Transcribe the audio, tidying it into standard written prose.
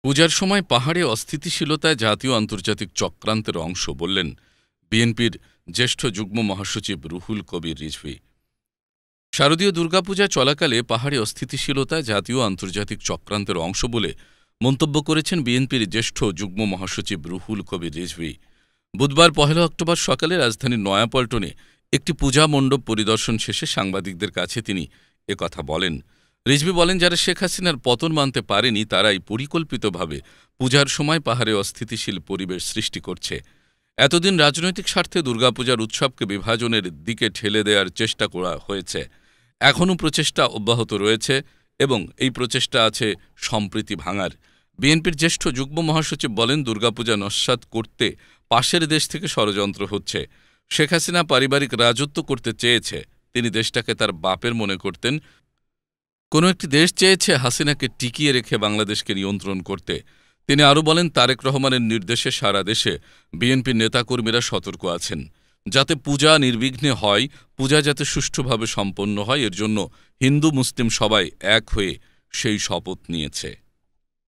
পূজার সময় পাহাড়ে অস্থিতিশীলতায় জাতীয় আন্তর্জাতিক চক্রান্তের অংশ বললেন বিএনপির জ্যেষ্ঠ যুগ্ম মহাসচিব রুহুল কবির রিজভী। শারদীয় দুর্গাপূজা চলাকালে পাহাড়ে অস্থিতিশীলতা জাতীয় আন্তর্জাতিক চক্রান্তের অংশ বলে মন্তব্য করেছেন বিএনপির জ্যেষ্ঠ যুগ্ম মহাসচিব রুহুল কবির রিজভী। বুধবার ১ অক্টোবর সকালে রাজধানীর নয়াপল্টনে একটি পূজা মণ্ডপ পরিদর্শন শেষে সাংবাদিকদের কাছে তিনি একথা বলেন। রিজভী বলেন, যারা শেখ হাসিনার পতন মানতে পারেনি তারাই পরিকল্পিতভাবে পূজার সময় পাহাড়ে অস্থিতিশীল পরিবেশ সৃষ্টি করছে। এতদিন রাজনৈতিক স্বার্থে দুর্গাপূজার উৎসবকে বিভাজনের দিকে ঠেলে দেওয়ার চেষ্টা করা হয়েছে। এখনও প্রচেষ্টা অব্যাহত রয়েছে এবং এই প্রচেষ্টা আছে সম্প্রীতি ভাঙার। বিএনপির জ্যেষ্ঠ যুগ্ম মহাসচিব বলেন, দুর্গাপূজা নস্যাৎ করতে পাশের দেশ থেকে ষড়যন্ত্র হচ্ছে। শেখ হাসিনা পারিবারিক রাজত্ব করতে চেয়েছে। তিনি দেশটাকে তার বাপের মনে করতেন। কোনো একটি দেশ চেয়েছে হাসিনাকে টিকিয়ে রেখে বাংলাদেশকে নিয়ন্ত্রণ করতে। তিনি আরও বলেন, তারেক রহমানের নির্দেশে সারা দেশে বিএনপির নেতাকর্মীরা সতর্ক আছেন যাতে পূজা নির্বিঘ্নে হয়, পূজা যাতে সুষ্ঠুভাবে সম্পন্ন হয়, এর জন্য হিন্দু মুসলিম সবাই এক হয়ে সেই শপথ নিয়েছে।